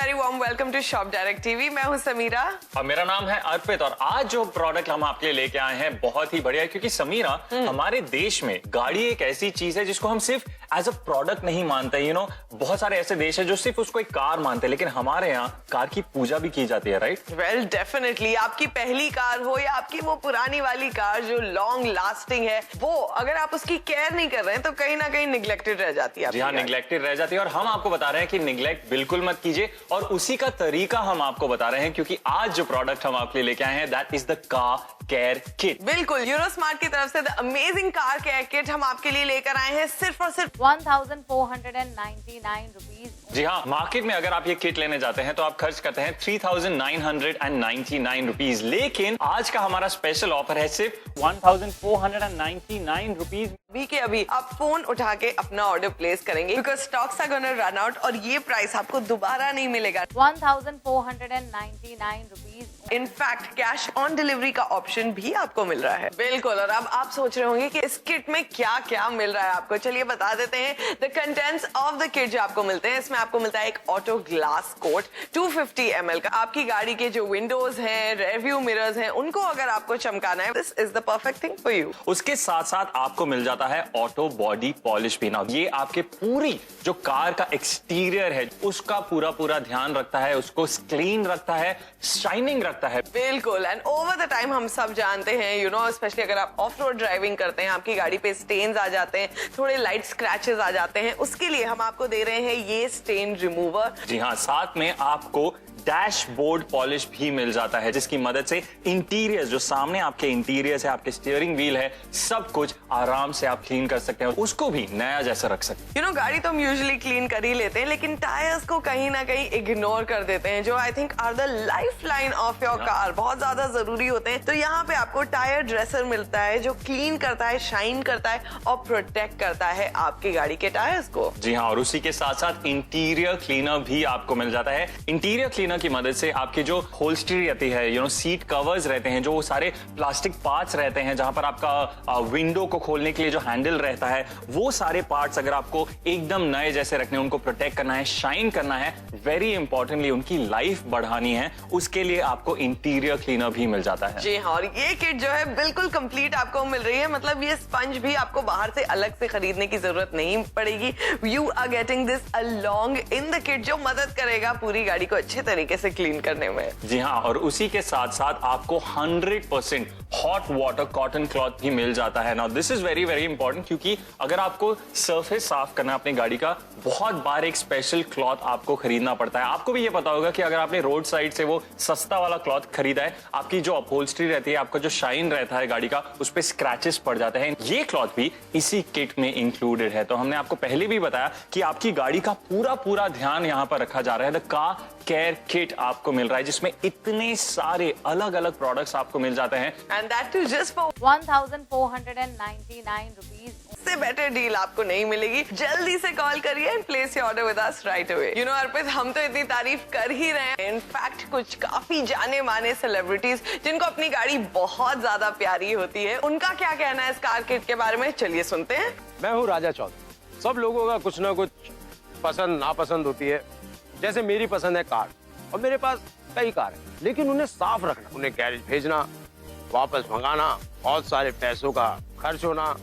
Very warm welcome to shop direct TV. मैं हूं समीरा और मेरा नाम है अर्पित। और आज जो प्रोडक्ट हम आपके लिए लेके आए हैं बहुत ही बढ़िया है, क्योंकि समीरा हमारे देश में गाड़ी एक ऐसी चीज है जिसको हम सिर्फ एज अ प्रोडक्ट नहीं मानते। बहुत सारे ऐसे देश है जो सिर्फ उसको एक कार मानते हैं, लेकिन हमारे यहाँ कार की पूजा भी की जाती है, राइट? वेल डेफिनेटली आपकी पहली कार हो या आपकी वो पुरानी वाली कार जो लॉन्ग लास्टिंग है, वो अगर आप उसकी केयर नहीं कर रहे हैं तो कहीं ना कहीं निग्लेक्टेड रह जाती है। जी हाँ, निग्लेक्टेड रह जाती है। और हम आपको बता रहे हैं कि निग्लेक्ट बिल्कुल मत कीजिए, और उसी का तरीका हम आपको बता रहे हैं, क्योंकि आज जो प्रोडक्ट हम आपके लिए लेके आए हैं that is the car care kit. बिल्कुल, यूरोस्मार्ट की तरफ से the amazing car care kit हम आपके लिए लेकर आए हैं सिर्फ और सिर्फ 1499 रुपीज। जी हाँ, मार्केट में अगर आप ये किट लेने जाते हैं तो आप खर्च करते हैं 3999 रुपीज, लेकिन आज का हमारा स्पेशल ऑफर है सिर्फ 1499 रुपीज। अभी के अभी आप फोन उठा के अपना ऑर्डर प्लेस करेंगे, because stocks are gonna run out और ये प्राइस आपको दोबारा नहीं मिलेगा। 1499 rupees. In fact cash on delivery का ऑप्शन भी आपको मिल रहा है। बिल्कुल, और अब आप सोच रहे होंगे कि इस किट में क्या क्या मिल रहा है आपको। चलिए बता देते हैं the contents of the kit जो आपको मिलते हैं। इसमें आपको मिलता है एक ऑटो ग्लास कोट 250 ml का। आपकी गाड़ी के जो विंडोज हैं, रेयर व्यू मिरर्स हैं, उनको अगर आपको चमकाना है, this is the perfect thing for you. उसके साथ साथ आपको मिल जाता है ऑटो बॉडी पॉलिश भी। ना ये आपके पूरी जो कार का एक्सटीरियर है उसका पूरा ध्यान रखता है, उसको क्लीन रखता है, शाइनिंग रखता है। बिल्कुल, एंड ओवर द टाइम हम सब जानते हैं स्पेशली अगर आप ऑफ रोड ड्राइविंग करते हैं, आपकी गाड़ी पे स्टेन्स आ जाते हैं, थोड़े लाइट स्क्रैचेस आ जाते हैं, उसके लिए हम आपको दे रहे हैं ये स्टेन रिमूवर। जी हाँ, साथ में आपको डैशबोर्ड पॉलिश भी मिल जाता है, जिसकी मदद से इंटीरियर जो सामने आपके इंटीरियर है, आपके स्टीयरिंग व्हील है, सब कुछ आराम से आप क्लीन कर सकते हैं, उसको भी नया जैसा रख सकते हैं। गाड़ी तो हम यूजुअली क्लीन कर ही लेते हैं, लेकिन टायर्स को कहीं ना कहीं इग्नोर कर देते हैं, जो I think are the lifeline of your car. बहुत ज्यादा जरूरी होते हैं। तो यहाँ पे आपको टायर ड्रेसर मिलता है जो क्लीन करता है, शाइन करता है और प्रोटेक्ट करता है आपकी गाड़ी के टायर्स को। जी हाँ, और उसी के साथ साथ इंटीरियर क्लीनर भी आपको मिल जाता है। इंटीरियर क्लीनर की मदद से आपकी जो होल्स्ट्री रहती है, सीट कवर्स रहते हैं, जो वो सारे प्लास्टिक पार्ट्स रहते हैं, जहां पर आपका विंडो को खोलने के लिए जो हैंडल रहता है, वो सारे पार्ट्स अगर आपको एकदम नए जैसे रखने, उनको प्रोटेक्ट करना है, शाइन करना है, वेरी इंपॉर्टेंटली उनकी लाइफ बढ़ानी है, उसके लिए आपको इंटीरियर क्लीनर भी मिल जाता है। जी हाँ, और ये किट जो है बिल्कुल कंप्लीट आपको मिल रही है। मतलब ये स्पंज भी आपको बाहर से अलग से खरीदने की जरूरत नहीं पड़ेगी। You are getting this along in the kit, जो मदद करेगा पूरी गाड़ी को अच्छे तरीके से क्लीन करने में। जी हाँ, और उसी के साथ साथ आपको 100% हॉट वाटर कॉटन क्लॉथ भी मिल जाता है। Now this is very important, क्योंकि अगर आपको सरफेस साफ करना है अपनी गाड़ी का, बहुत बार एक स्पेशल क्लॉथ आपको खरीदना पड़ता है। आपको भी ये पता होगा कि अगर आपने रोड साइड से वो सस्ता वाला क्लॉथ खरीदा है, आपकी जो अपहोल्स्ट्री रहती है, आपका जो शाइन रहता है गाड़ी का, उस पे स्क्रैचेस पड़ जाते हैं। ये क्लॉथ भी इसी किट में इंक्लूडेड है। तो हमने आपको पहले भी बताया कि आपकी गाड़ी का पूरा ध्यान यहाँ पर रखा जा रहा है। द कार केयर किट आपको मिल रहा है, जिसमें इतने सारे अलग अलग प्रोडक्ट्स आपको मिल जाते हैं, and that too just for 1499 rupees. इससे बेटर डील आपको नहीं मिलेगी। जल्दी से कॉल करिए and place your order with us right away. Arpit, हम तो इतनी तारीफ कर ही रहे हैं। इनफैक्ट कुछ काफी जाने माने सेलिब्रिटीज जिनको अपनी गाड़ी बहुत ज्यादा प्यारी होती है, उनका क्या कहना है इस कार किट के बारे में, चलिए सुनते हैं। मैं हूँ राजा चौधरी। सब लोगों का कुछ ना कुछ पसंद नापसंद होती है। जैसे मेरी पसंद है कार, और मेरे पास कई कार है, लेकिन उन्हें साफ रखना, उन्हें गैरेज भेजना, वापस मंगाना, बहुत सारे पैसों का खर्च होना,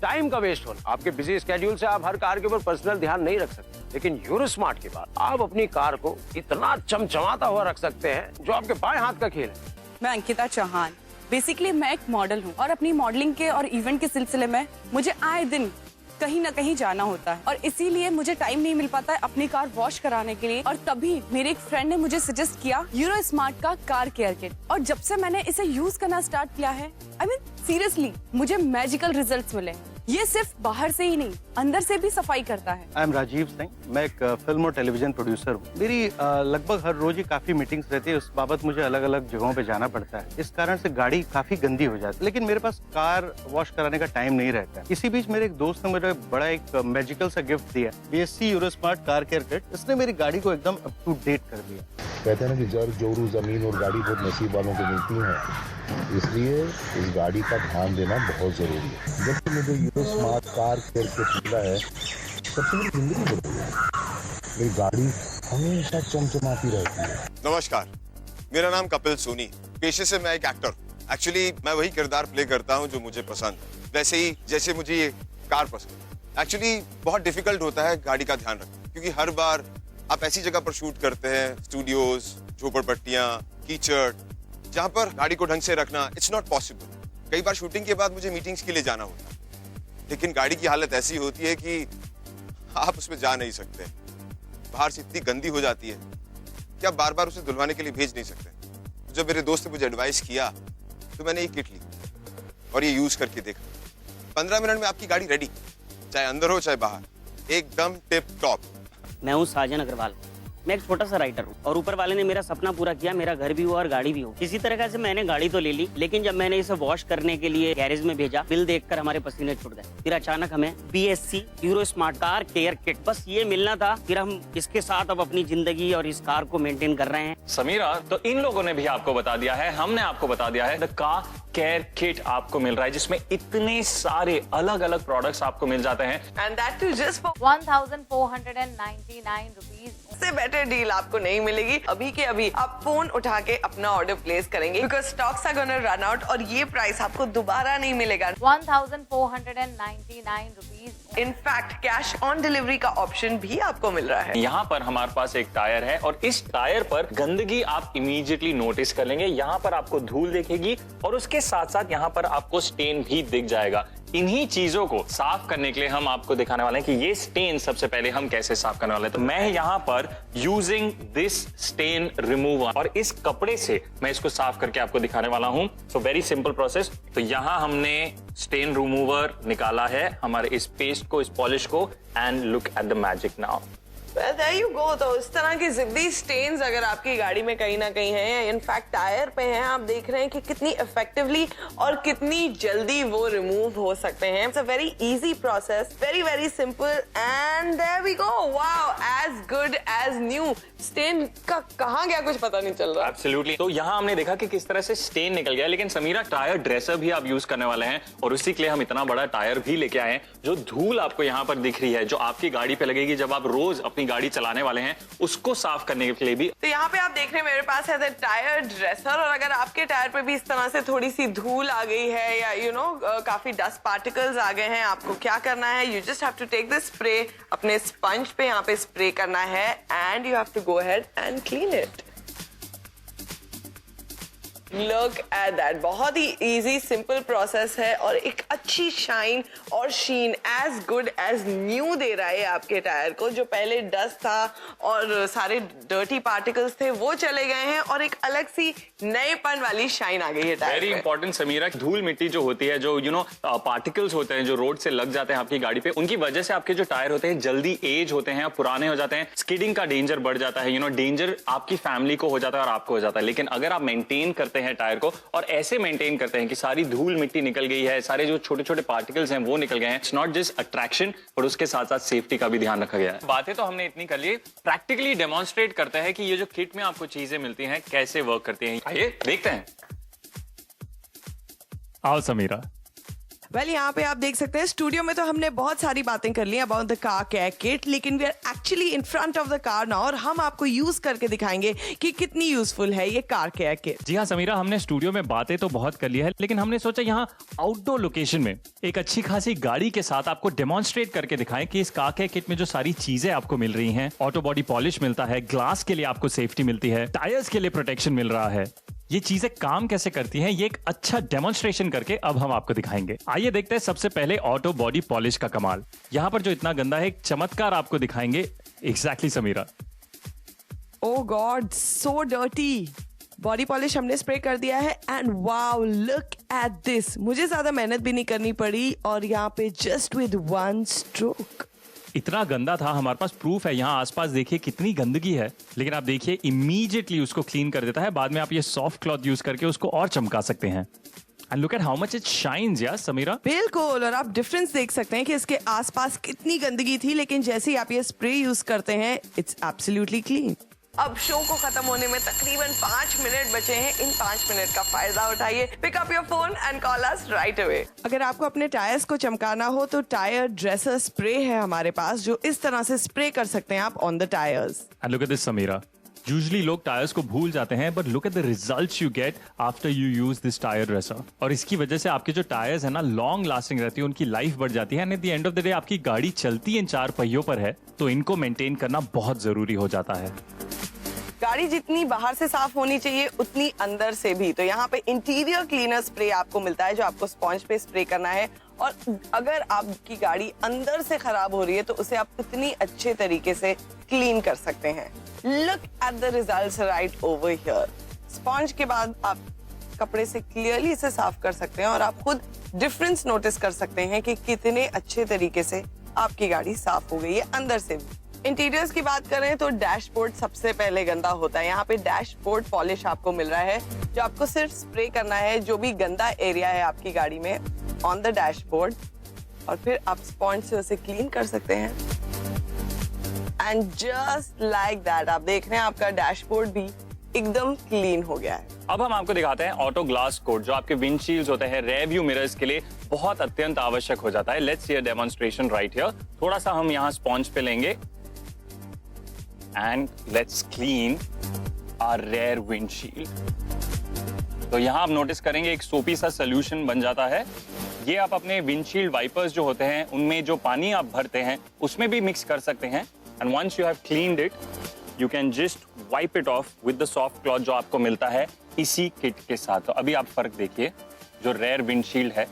टाइम का वेस्ट होना। आपके बिजी स्केड्यूल से आप हर कार के ऊपर पर्सनल ध्यान नहीं रख सकते, लेकिन यूरोस्मार्ट के बाद आप अपनी कार को इतना चमचमाता हुआ रख सकते हैं, जो आपके बाएं हाथ का खेल है। मैं अंकिता चौहान, बेसिकली मैं एक मॉडल हूँ, और अपनी मॉडलिंग के और इवेंट के सिलसिले में मुझे आए दिन कहीं ना कहीं जाना होता है, और इसीलिए मुझे टाइम नहीं मिल पाता है अपनी कार वॉश कराने के लिए। और तभी मेरे एक फ्रेंड ने मुझे सजेस्ट किया यूरोस्मार्ट का कार केयर किट, और जब से मैंने इसे यूज करना स्टार्ट किया है, आई मीन सीरियसली मुझे मैजिकल रिजल्ट्स मिले। ये सिर्फ बाहर से ही नहीं, अंदर से भी सफाई करता है। आई एम राजीव सिंह, मैं एक फिल्म और टेलीविजन प्रोड्यूसर हूँ। मेरी लगभग हर रोज ही काफी मीटिंग्स रहती है, उस बाबत मुझे अलग अलग जगहों पे जाना पड़ता है। इस कारण से गाड़ी काफी गंदी हो जाती है, लेकिन मेरे पास कार वॉश कराने का टाइम नहीं रहता है। इसी बीच मेरे एक दोस्त ने मुझे बड़ा एक मैजिकल सा गिफ्ट दिया, BSC यूरोस्मार्ट कार केयर किट। इसने मेरी गाड़ी को एकदम अप टू डेट कर दिया। कहते हैं ना कि जड़ जोरू जमीन और गाड़ी बहुत नसीब वालों को मिलती है, इसलिए इस गाड़ी का ध्यान देना बहुत जरूरी है। जब से मुझे यूरोस्मार्ट कार केयर किट मिला है, सबसे मेरी जिंदगी बदल गई। मेरी गाड़ी हमेशा चमचमाती रहती है। नमस्कार, मेरा नाम कपिल सोनी। पेशे से मैं एक एक्टर हूँ। एक्चुअली मैं वही किरदार प्ले करता हूँ जो मुझे पसंद है, वैसे ही जैसे मुझे ये कार पसंद है। एक्चुअली बहुत डिफिकल्ट होता है गाड़ी का ध्यान रखना, क्योंकि हर बार आप ऐसी जगह पर शूट करते हैं, स्टूडियोज, झोपड़पट्टियाँ, कीचड़, जहाँ पर गाड़ी को ढंग से रखना इट्स नॉट पॉसिबल। कई बार शूटिंग के बाद मुझे मीटिंग्स के लिए जाना होता है, लेकिन गाड़ी की हालत ऐसी होती है कि आप उसमें जा नहीं सकते। बाहर से इतनी गंदी हो जाती है कि आप बार बार उसे धुलवाने के लिए भेज नहीं सकते। जब मेरे दोस्त ने मुझे एडवाइस किया तो मैंने ये किट ली और ये यूज करके देखा। 15 मिनट में आपकी गाड़ी रेडी, चाहे अंदर हो चाहे बाहर, एकदम टिप टॉप। मैं हूँ साजन अग्रवाल। मैं एक छोटा सा राइटर हूँ और ऊपर वाले ने मेरा सपना पूरा किया, मेरा घर भी हो और गाड़ी भी हो। इसी तरह से मैंने गाड़ी तो ले ली, लेकिन जब मैंने इसे वॉश करने के लिए गैरेज में भेजा, बिल देखकर हमारे पसीने छूट गए। फिर अचानक हमें BSC euro smart car care kit, बस ये मिलना था। फिर हम इसके साथ अब अपनी जिंदगी और इस कार को मेंटेन कर रहे हैं। समीरा, तो इन लोगों ने भी आपको बता दिया है, हमने आपको बता दिया है, द कार केयर किट आपको मिल रहा है, जिसमें इतने सारे अलग अलग प्रोडक्ट्स आपको मिल जाते हैं। And that too just for 1499 rupees. इससे बेटर डील आपको नहीं मिलेगी। अभी के अभी आप फोन उठा के अपना ऑर्डर प्लेस करेंगे, because stocks are gonna run out और ये प्राइस आपको दोबारा नहीं मिलेगा। 1499 rupees. In fact cash on delivery का ऑप्शन भी आपको मिल रहा है। यहाँ पर हमारे पास एक टायर है और इस टायर पर गंदगी आप इमीडिएटली नोटिस कर लेंगे। यहाँ पर आपको धूल दिखेगी और उसके साथ साथ यहाँ पर आपको स्टेन भी दिख जाएगा। इन्हीं चीजों को साफ करने के लिए हम आपको दिखाने वाले हैं कि ये स्टेन सबसे पहले हम कैसे साफ करने वाले हैं। तो मैं यहाँ पर यूजिंग दिस स्टेन रिमूवर और इस कपड़े से मैं इसको साफ करके आपको दिखाने वाला हूं। So very simple process. तो यहाँ हमने स्टेन रिमूवर निकाला है हमारे इस पेस्ट को, इस पॉलिश को, and look at the magic now. Well, there you go। तो इस तरह की जिद्दी स्टेन्स अगर आपकी गाड़ी में कहीं ना कहीं हैं, इनफैक्ट टायर पे हैं, आप देख रहे हैं कि कितनी इफेक्टिवली और कितनी जल्दी वो रिमूव हो सकते हैं। It's a very easy process, very very simple, and there we go. Wow, as good as new. Stain का कहाँ गया कुछ पता नहीं चल रहा। एब्सोल्युटली। तो यहाँ हमने देखा कि किस तरह से स्टेन निकल गया, लेकिन समीरा टायर ड्रेसर भी आप यूज करने वाले हैं और उसी के लिए हम इतना बड़ा टायर भी लेके आए हैं। जो धूल आपको यहाँ पर दिख रही है, जो आपकी गाड़ी पे लगेगी जब आप रोज अपनी गाड़ी चलाने वाले हैं, उसको साफ करने के लिए भी। तो यहाँ पे आप देख रहे हैं मेरे पास है द टायर ड्रेसर, और अगर आपके टायर पे भी इस तरह से थोड़ी सी धूल आ गई है या काफी डस्ट पार्टिकल्स आ गए हैं, आपको क्या करना है, you just have to take the spray, अपने स्पंज पे यहाँ पे स्प्रे करना है and you have to go ahead and clean it. Look at that, बहुत ही इजी सिंपल प्रोसेस है और एक अच्छी शाइन और शीन एज गुड एज न्यू दे रहा है आपके टायर को। जो पहले डस्ट था और सारे डर्टी पार्टिकल्स थे वो चले गए हैं और एक अलग सी नएपन वाली शाइन आ गई है टायर पे। वेरी इंपॉर्टेंट समीरा, धूल मिट्टी जो होती है, जो पार्टिकल्स होते हैं जो रोड से लग जाते हैं आपकी गाड़ी पे, उनकी वजह से आपके जो टायर होते हैं जल्दी एज होते हैं, पुराने हो जाते हैं, स्किडिंग का डेंजर बढ़ जाता है। डेंजर आपकी फैमिली को हो जाता है और आपको हो जाता है। लेकिन अगर आप मेंटेन करते हैं टायर को और ऐसे मेंटेन करते हैं कि सारी धूल मिट्टी निकल गई है, सारे जो छोटे छोटे पार्टिकल्स हैं वो निकल गए हैं, इट्स नॉट जस्ट अट्रैक्शन और उसके साथ साथ सेफ्टी का भी ध्यान रखा गया है। बातें तो हमने इतनी कर ली, प्रैक्टिकली डेमोन्स्ट्रेट करते हैं कि ये जो किट में आपको चीजें मिलती हैं कैसे वर्क करती हैं। आइए देखते हैं। आओ समीरा। वेल, यहाँ पे आप देख सकते हैं स्टूडियो में तो हमने बहुत सारी बातें कर ली about the car care kit, लेकिन we are actually in front of the car now और हम आपको यूज करके दिखाएंगे कि कितनी यूजफुल है ये कार केयर किट। जी हाँ समीरा, हमने स्टूडियो में बातें तो बहुत कर ली है, लेकिन हमने सोचा यहाँ आउटडोर लोकेशन में एक अच्छी खासी गाड़ी के साथ आपको डेमोन्स्ट्रेट करके दिखाएं कि इस कार केयर किट में जो सारी चीजें आपको मिल रही हैं, ऑटो बॉडी पॉलिश मिलता है, ग्लास के लिए आपको सेफ्टी मिलती है, टायर्स के लिए प्रोटेक्शन मिल रहा है, ये चीजें काम कैसे करती हैं ये एक अच्छा डेमोन्स्ट्रेशन करके अब हम आपको दिखाएंगे। आइए देखते हैं सबसे पहले ऑटो बॉडी पॉलिश का कमाल। यहाँ पर जो इतना गंदा है, एक चमत्कार आपको दिखाएंगे। Exactly Sameera. Oh god, so dirty. Body polish हमने स्प्रे कर दिया है and wow, look at this. मुझे ज्यादा मेहनत भी नहीं करनी पड़ी और यहाँ पे जस्ट विद वन स्ट्रोक। इतना गंदा था, हमारे पास प्रूफ है। यहाँ आसपास देखिए कितनी गंदगी है, लेकिन आप देखिए इमीडिएटली उसको क्लीन कर देता है। बाद में आप ये सॉफ्ट क्लॉथ यूज करके उसको और चमका सकते हैं। And look at how much it shines यार समीरा। बिल्कुल, और आप डिफरेंस देख सकते हैं कि इसके आसपास कितनी गंदगी थी, लेकिन जैसे ही आप ये स्प्रे यूज करते हैं इट्स एब्सोल्युटली क्लीन। अब शो को खत्म होने में तकरीबन 5 मिनट बचे हैं। इन 5 मिनट का फायदा उठाइए। Pick up your phone and call us right away. अगर आपको अपने टायर्स को चमकाना हो तो टायर ड्रेसर स्प्रे है हमारे पास, जो इस तरह से स्प्रे कर सकते हैं आप on the tyres. And look at this, Samira. Usually लोग टायर्स को भूल जाते हैं, but look at the results you get after you use this tire dresser. और इसकी वजह से आपके जो टायर्स है ना लॉन्ग लास्टिंग रहती है, उनकी लाइफ बढ़ जाती है। And at the end of the day आपकी गाड़ी चलती इन 4 पहियों पर है, तो इनको मेंटेन करना बहुत जरूरी हो जाता है। गाड़ी जितनी बाहर से साफ होनी चाहिए उतनी अंदर से भी। तो यहाँ पे इंटीरियर क्लीनर स्प्रे आपको मिलता है, जो आपको स्पॉन्ज पे स्प्रे करना है। और अगर आपकी गाड़ी अंदर से खराब हो रही है तो उसे आप इतनी अच्छे तरीके से क्लीन कर सकते हैं। Look at the results right over here. Sponge के बाद आप कपड़े से क्लियरली इसे साफ कर सकते हैं और आप खुद डिफरेंस नोटिस कर सकते हैं कि कितने अच्छे तरीके से आपकी गाड़ी साफ हो गई है अंदर से भी। इंटीरियर्स की बात करें तो डैशबोर्ड सबसे पहले गंदा होता है। यहाँ पे डैशबोर्ड पॉलिश आपको मिल रहा है, जो आपको सिर्फ स्प्रे करना है जो भी गंदा एरिया है आपकी गाड़ी में ऑन द डैशबोर्ड, और फिर आप स्पॉन्ज से उसे क्लीन कर सकते हैं। एंड जस्ट लाइक दैट आप देख रहे हैं आपका डैशबोर्ड भी एकदम क्लीन हो गया है। अब हम आपको दिखाते हैं ऑटो ग्लास कोट, जो आपके विंडशील्ड्स होते हैं, रेयर व्यू मिरर्स के लिए बहुत अत्यंत आवश्यक हो जाता है। Let's see a demonstration right here. थोड़ा सा हम यहाँ स्पॉन्ज पे लेंगे and let's clean our rear windshield. तो यहाँ आप नोटिस करेंगे एक सोपी सा सोल्यूशन बन जाता है। ये आप अपने विंडशील्ड वाइपर्स जो होते हैं उनमें जो पानी आप भरते हैं उसमें भी मिक्स कर सकते हैं। And once you have cleaned it you can just wipe it off with the soft cloth जो आपको मिलता है इसी किट के साथ। तो अभी आप फर्क देखिए, जो रेयर विंडशील्ड है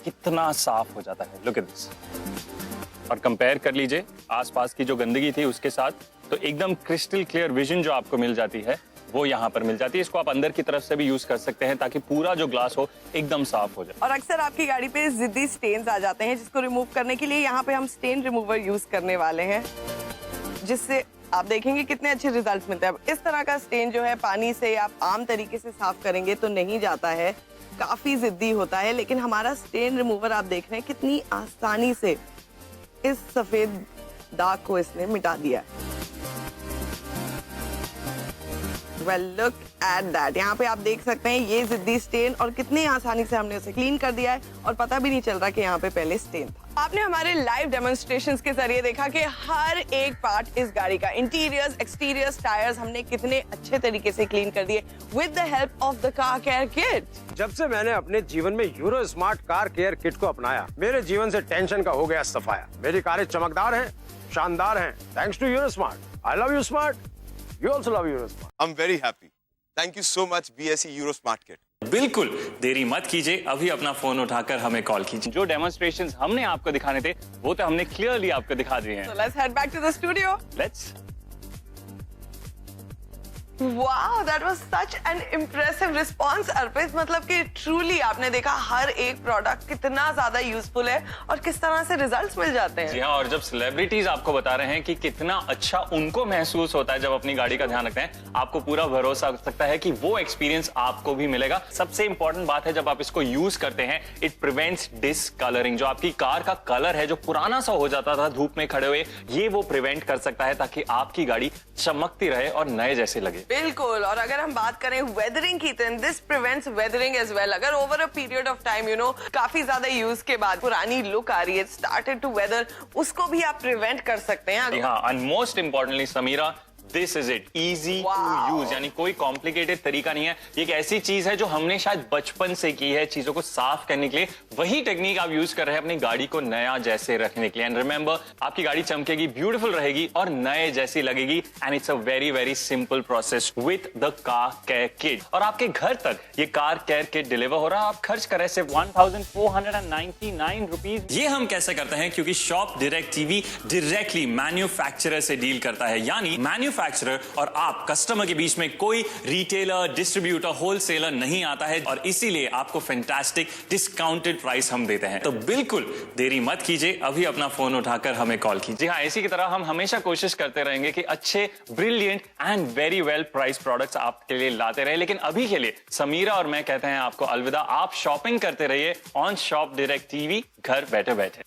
कितना साफ हो जाता है। Look at this. और कंपेयर कर लीजिए आसपास की जो गंदगी थी उसके साथ, तो एकदम क्रिस्टल क्लियर विजन जो आपको मिल जाती है वो यहाँ पर मिल जाती है। इसको आप अंदर की तरफ से भी यूज कर सकते हैं ताकि पूरा जो ग्लास हो एकदम साफ हो जाए। और अक्सर आपकी गाड़ी पे जिद्दी स्टेन्स आ जाते हैं, जिसको रिमूव करने के लिए यहाँ पे हम स्टेन रिमूवर यूज करने वाले हैं, जिससे आप देखेंगे कितने अच्छे रिजल्ट्स मिलते हैं। अब इस तरह का स्टेन जो है पानी से आप आम तरीके से साफ करेंगे तो नहीं जाता है, काफी जिद्दी होता है। लेकिन हमारा स्टेन रिमूवर आप देख रहे हैं कितनी आसानी से इस सफेद दाग को इसने मिटा दिया है। Well, look at that. यहाँ पे आप देख सकते हैं ये जिद्दी स्टेन, और कितनी आसानी से हमने उसे क्लीन कर दिया है और पता भी नहीं चल रहा कि यहाँ पे पहले स्टेन था। आपने हमारे लाइव डेमोन्स्ट्रेशंस के जरिए देखा कि हर एक पार्ट इस गाड़ी का, इंटीरियर्स, एक्सटीरियर्स, टायर्स, हमने कितने अच्छे तरीके से क्लीन कर दिए with the help of the car care kit. जब से मैंने अपने जीवन में euro smart car care kit को अपनाया, मेरे जीवन से टेंशन का हो गया सफाया। मेरी कारें चमकदार हैं, शानदार हैं, thanks to Euro smart. I love you smart. You also love Eurosmart. I'm very happy. Thank you so much BSE Eurosmart Kit. बिल्कुल देरी मत कीजिए, अभी अपना फोन उठाकर हमें कॉल कीजिए। जो डेमोन्स्ट्रेशंस हमने आपको दिखाने थे वो तो हमने क्लियरली आपको दिखा दिए हैं। So let's head back to the studio. Let's. Wow, that was such an impressive response, अर्पित। मतलब कि ट्रूली आपने देखा हर एक प्रोडक्ट कितना ज्यादा यूजफुल है और किस तरह से रिजल्ट्स मिल जाते हैं। जी हाँ, और जब सेलिब्रिटीज आपको बता रहे हैं कि कितना अच्छा उनको महसूस होता है जब अपनी गाड़ी का ध्यान रखते हैं, आपको पूरा भरोसा हो सकता है कि वो एक्सपीरियंस आपको भी मिलेगा। सबसे इंपॉर्टेंट बात है, जब आप इसको यूज करते हैं इट प्रिवेंट्स डिसकलरिंग। जो आपकी कार का कलर है जो पुराना सा हो जाता था धूप में खड़े हुए, ये वो प्रिवेंट कर सकता है ताकि आपकी गाड़ी चमकती रहे और नए जैसे लगे। बिल्कुल। और अगर हम बात करें वेदरिंग की, तो this prevents weathering as well. अगर over a period of time काफी ज्यादा यूज के बाद पुरानी लुक आ रही है, स्टार्टेड टू वेदर, उसको भी आप प्रिवेंट कर सकते हैं। हाँ, and most importantly Sameera, this is it, easy to use. यानी कोई कॉम्प्लिकेटेड तरीका नहीं है। ये एक ऐसी चीज है जो हमने शायद बचपन से की है चीजों को साफ करने के लिए। वही टेक्निक आप यूज कर रहे हैं अपनी गाड़ी को नया जैसे रखने के लिए। एंड रिमेंबर, आपकी गाड़ी चमकेगी, ब्यूटीफुल रहेगी और नए जैसी लगेगी। And it's a very very simple process with the car care kit. और आपके घर तक ये कार केयर किट डिलीवर हो रहा है। आप खर्च कर रहे सिर्फ 1499 रुपीज। ये हम कैसे करते हैं? क्योंकि shop direct TV directly manufacturer से डील करता है। यानी मैन्युफैक्चरर और आप कस्टमर के बीच में कोई रिटेलर, डिस्ट्रीब्यूटर, होलसेलर नहीं आता है, और इसीलिए आपको फैंटास्टिक डिस्काउंटेड प्राइस हम देते हैं। तो बिल्कुल देरी मत कीजिए, अभी अपना फोन उठाकर हमें कॉल कीजिए। हाँ, इसी की तरह हम हमेशा कोशिश करते रहेंगे कि अच्छे, brilliant and very well price products आपके लिए लाते रहे। लेकिन अभी के लिए समीरा और मैं कहते हैं आपको अलविदा। आप शॉपिंग करते रहिए ऑन शॉप डायरेक्ट टीवी, घर बैठे बैठे।